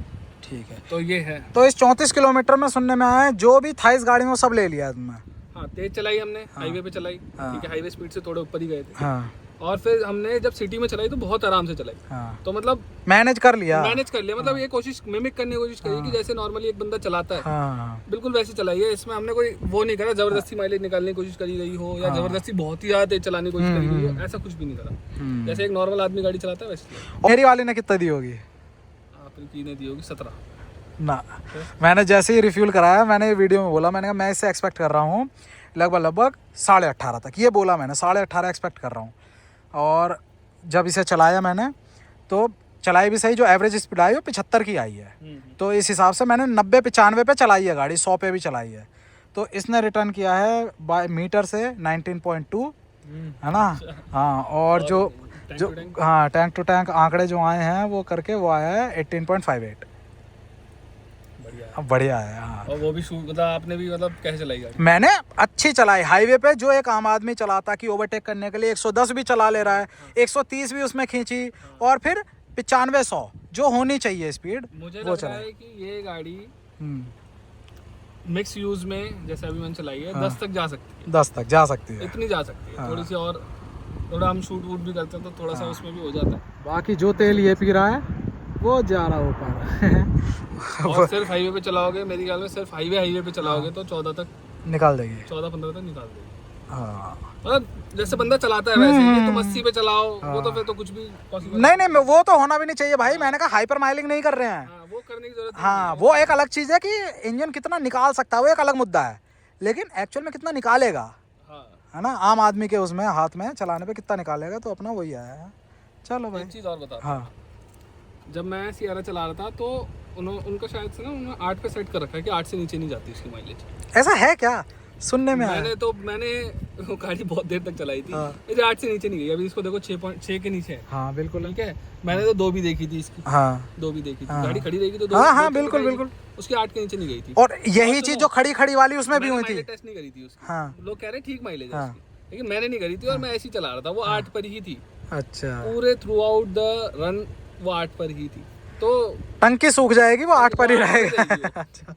ठीक है, तो ये है। तो इस 34 किलोमीटर में सुनने में आया है जो भी था इस गाड़ी में वो सब ले लिया तुमने। हाँ, तेज चलाई हमने। हाँ। हाईवे पे चलाई। हाँ। ठीक है, हाईवे स्पीड से थोड़े ऊपर ही गए थे। हाँ। और फिर हमने जब सिटी में चलाई तो बहुत आराम से चलाई। हाँ। तो मतलब मैनेज कर लिया। मतलब ये कोशिश मिमिक करने की कोशिश करी कि जैसे नॉर्मली एक बंदा चलाता है। हाँ। बिल्कुल वैसे चलाई है। इसमें हमने कोई वो नहीं करा जबरदस्ती माइलेज निकालने की कोशिश करी गई हो, या जबरदस्ती बहुत ही ज्यादा तेज चलाने की कोशिश करी गई हो, ऐसा कुछ भी नहीं करा। जैसे एक नॉर्मल आदमी गाड़ी चलाता है वैसे। मेरी वाली ने कितना दी होगी? आपकी ने दी होगी 17 ना। मैंने जैसे ही रिफ्यूल कराया, मैंने वीडियो में बोला, मैंने कहा मैं इससे एक्सपेक्ट कर रहा हूँ लगभग 18.5 तक। ये बोला मैंने 18.5 एक्सपेक्ट कर रहा हूँ। और जब इसे चलाया मैंने तो चलाई भी सही, जो एवरेज स्पीड आई वो 75 की आई है। तो इस हिसाब से मैंने 90-95 पे चलाई है गाड़ी, 100 पे भी चलाई है। तो इसने रिटर्न किया है बाय मीटर से 19.2, है ना। हाँ, और जो हाँ टैंक टू टैंक आंकड़े जो आए हैं वो करके वो आया है 18.58। बढ़िया है। हाँ। और वो भी मतलब आपने भी मतलब कैसे चलाई गाड़ी? मैंने अच्छी चलाई हाईवे पे, जो एक आम आदमी चलाता कि ओवरटेक करने के लिए 110 भी चला ले रहा है। हाँ। 130 भी उसमें खींची। हाँ। और फिर 95-100 जो होनी चाहिए स्पीड, मुझे लग रहा है कि ये गाड़ी मिक्स यूज में जैसे अभी मैंने चलाई है। हाँ। 10 तक जा सकती है। 10 तक जा सकती है, इतनी जा सकती है। हाँ। थोड़ी सी और थोड़ा हम शूट वूट भी करते हैं तो थोड़ा सा उसमें भी हो जाता है। बाकी जो तेल ये पी रहा है वो जा रहा ऊपर। और सिर्फ हाईवे पे चलाओगे, मेरी ख्याल में सिर्फ हाईवे पे चलाओगे तो 14 तक निकाल देगी, 14-15 तक निकाल देगी। हाँ, मतलब जैसे बंदा चलाता है वैसे ही। तुम 80 पे चलाओ। हाँ। वो तो फिर तो कुछ भी पॉसिबल नहीं, वो तो होना भी नहीं चाहिए भाई। मैंने कहा हाइपर माइलिंग नहीं कर रहे हैं। हाँ, वो करने की जरूरत नहीं। हाँ, वो एक अलग चीज़ है कि इंजन कितना निकाल सकता है, वो एक अलग मुद्दा है। लेकिन एक्चुअल में कितना निकालेगा, है ना, आम आदमी के उसमें हाथ में चलाने पे कितना निकालेगा, तो अपना वही है। चलो भाई, एक चीज़ और बता। हाँ, जब मैं सियारा चला रहा था तो उनका शायद से ना उन्होंने 8 पे सेट कर रखा है कि 8 से नीचे नहीं जाती उसकी माइलेज। ऐसा है क्या? सुनने में आया। मैंने वो गाड़ी बहुत देर तक चलाई थी। हाँ। इसे 8 से नीचे नहीं गई। अभी इसको देखो 6 के नीचे है। हाँ बिल्कुल, ठीक है। मैंने तो 2 भी देखी थी इसकी। हाँ, 2 भी देखी थी। हाँ। गाड़ी खड़ी रहेगी तो 2। हाँ, बिल्कुल उसकी 8 के नीचे नहीं गई थी। और यही चीज जो खड़ी वाली उसमें भी हुई थी। टेस्ट नहीं करी थी उसकी। हाँ। लोग कह रहे ठीक माइलेज है हाँ। उसकी, लेकिन मैंने नहीं करी थी। और मैं ऐसे ही चला रहा था। वो 8 पर ही थी। अच्छा, पूरे थ्रू आउट द रन वो 8 पर ही थी। तो टंकी सूख जाएगी, वो 8 पर ही रहेगा। अच्छा,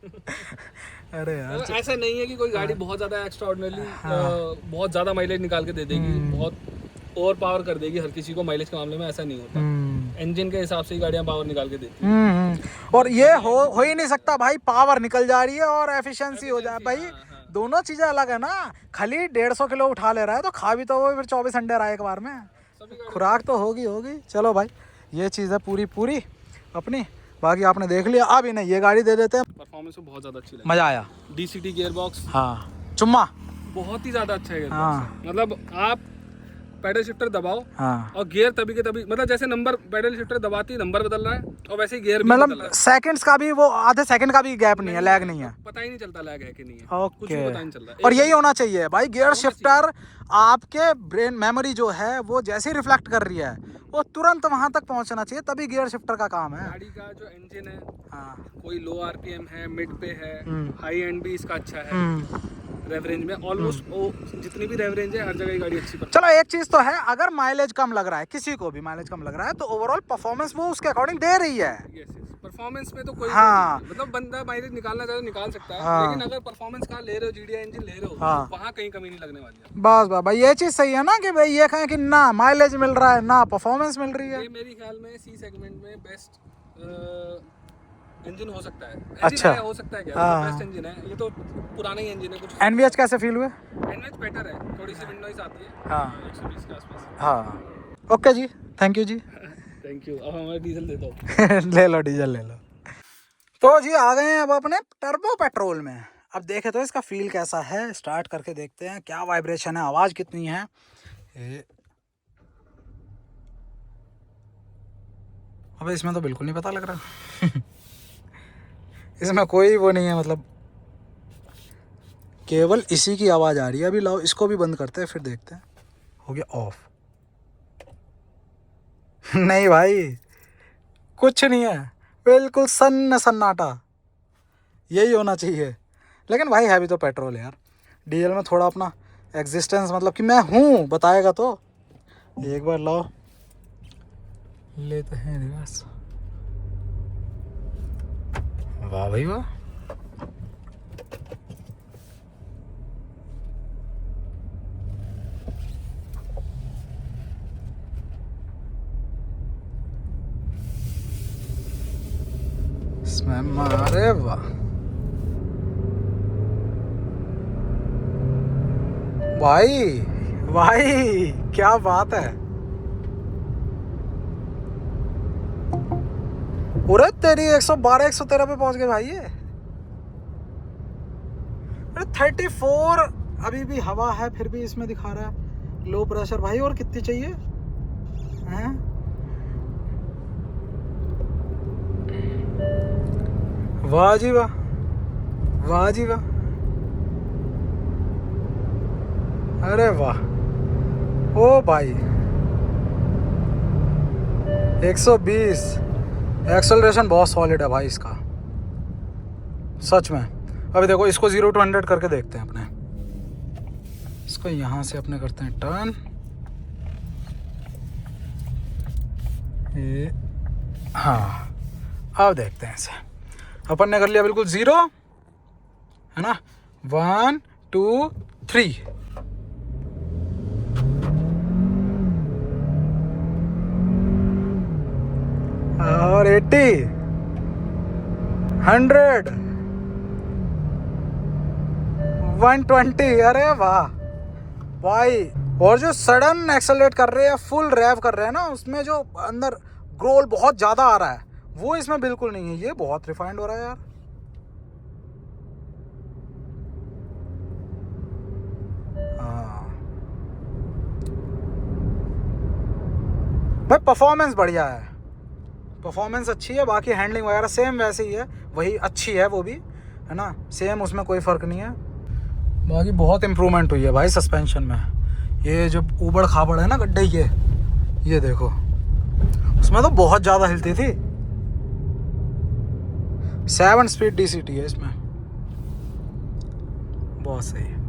अरे यार, तो ऐसा नहीं है कि कोई गाड़ी बहुत ज्यादा एक्स्ट्राऑर्डिनरी बहुत ज्यादा माइलेज निकाल के दे देगी, बहुत ओवर पावर कर देगी हर किसी को माइलेज के मामले में। ऐसा नहीं होता। इंजन के हिसाब से ही गाड़ियां पावर निकाल के देती हैं। और ये हो ही नहीं सकता भाई, पावर निकल जा रही है और एफिशिएंसी हो जाए भाई। दोनों चीजें अलग है ना। खाली 150 किलो उठा ले रहा है तो खा भी तो वो फिर 24 घंटे रहा है एक बार में। खुराक तो होगी। चलो भाई, ये चीज़ है पूरी अपनी। बाकी आपने देख लिया। अब इन्हें ये गाड़ी दे देते हैं। परफॉर्मेंस में बहुत ज्यादा अच्छी लगी। मजा आया। DCT गियर बॉक्स, हाँ, चुम्मा बहुत ही ज्यादा अच्छा है गियर हाँ। बॉक्स। मतलब आप पैडल शिफ्टर दबाओ, हाँ, और गियर तभी के तभी, मतलब जैसे नंबर पैडल शिफ्टर दबाती नंबर बदल रहा है, और वैसे ही गियर भी बदल रहा मतलब है। सेकंड्स का भी, वो आधे सेकंड का भी गैप नहीं है, लैग नहीं है। पता ही नहीं चलता लैग है कि नहीं है। कुछ ओके, भी पता नहीं चल रहा है। और यही होना चाहिए भाई। गियर शिफ्टर आपके ब्रेन मेमोरी जो है वो जैसे ही रिफ्लेक्ट कर रही है, वो तुरंत वहां तक पहुंचना चाहिए, तभी गियर शिफ्टर का काम है। गाड़ी का जो इंजन है, हाँ, कोई लो RPM है, मिड पे है, हाई एंड भी इसका अच्छा है। रेव रेंज में ऑलमोस्ट जितनी भी रेव रेंज है हर जगह गाड़ी अच्छी। चलो एक चीज तो है, अगर माइलेज कम लग रहा है, किसी को भी माइलेज कम लग रहा है, तो ओवरऑल परफॉर्मेंस वो उसके अकॉर्डिंग दे रही है। परफॉर्मेंस में तो कोई हाँ, मतलब बंदा माइलेज निकालना चाहे तो निकाल सकता है। हाँ, लेकिन अगर परफॉर्मेंस का ले रहे हो, GDI इंजन ले रहे हो, हाँ, तो वहाँ कहीं कमी नहीं लगने वाली है। बस भाई ये चीज सही है ना, कि भाई ये कहें कि ना माइलेज मिल रहा है ना परफॉर्मेंस मिल रही है। ये मेरे ख्याल में C सेगमेंट में बेस्ट इंजन हो सकता है। अच्छा। engine है, हो सकता है क्या? हाँ। बेस्ट इंजन है ये तो, पुराना ही इंजन है कुछ। NVH कैसे फील हुए? एनएच बेटर है, थोड़ी सी विंड नॉइज आती है। हाँ 120 के आसपास। हाँ। ओके जी, थैंक यू जी। Thank you. अब हमारा डीजल दे दो। ले लो डीजल ले लो। तो जी आ गए हैं अब अपने टर्बो पेट्रोल में। अब देखे तो इसका फील कैसा है, स्टार्ट करके देखते हैं क्या वाइब्रेशन है, आवाज़ कितनी है। अबे इसमें तो बिल्कुल नहीं पता लग रहा। इसमें कोई वो नहीं है, मतलब केवल इसी की आवाज़ आ रही है। अभी लाओ इसको भी बंद करते हैं फिर देखते हैं। हो गया ऑफ। नहीं भाई कुछ नहीं है, बिल्कुल सन्नाटा, यही होना चाहिए। लेकिन भाई है भी तो पेट्रोल यार, डीजल में थोड़ा अपना एग्जिस्टेंस, मतलब कि मैं हूँ बताएगा तो। एक बार लाओ लेते हैं रिवर्स। वाह भाई वाह। इसमें मारे वाह भाई, भाई क्या बात है। पूरे तेरी 112 113 पे पहुंच गए भाई ये। अरे 34 अभी भी हवा है फिर भी इसमें दिखा रहा है लो प्रेशर। भाई और कितनी चाहिए हैं? वाह जी वाह, वाह जी वाह, अरे वाह। ओ भाई 120, एक्सेलरेशन बहुत सॉलिड है भाई इसका सच में। अभी देखो इसको 0 to 100 करके देखते हैं अपने। इसको यहाँ से अपने करते हैं टर्न। ये हाँ, अब देखते हैं इसे। अपन ने कर लिया बिल्कुल 0 है ना। 1 2 3 और 80 100 120। अरे वाह भाई। और जो सडन एक्सेलरेट कर रहे हैं, फुल रैव कर रहे हैं ना, उसमें जो अंदर ग्रोल बहुत ज़्यादा आ रहा है वो इसमें बिल्कुल नहीं है। ये बहुत रिफाइंड हो रहा है यार। हाँ भाई परफॉर्मेंस बढ़िया है, परफॉर्मेंस अच्छी है। बाकी हैंडलिंग वगैरह सेम वैसे ही है, वही अच्छी है वो भी है ना, सेम, उसमें कोई फ़र्क नहीं है। बाकी बहुत इम्प्रूवमेंट हुई है भाई सस्पेंशन में। ये जो ऊबड़ खाबड़ है ना गड्ढे के, ये देखो उसमें तो बहुत ज़्यादा हिलती थी। 7 स्पीड DCT है इसमें, बहुत सही है।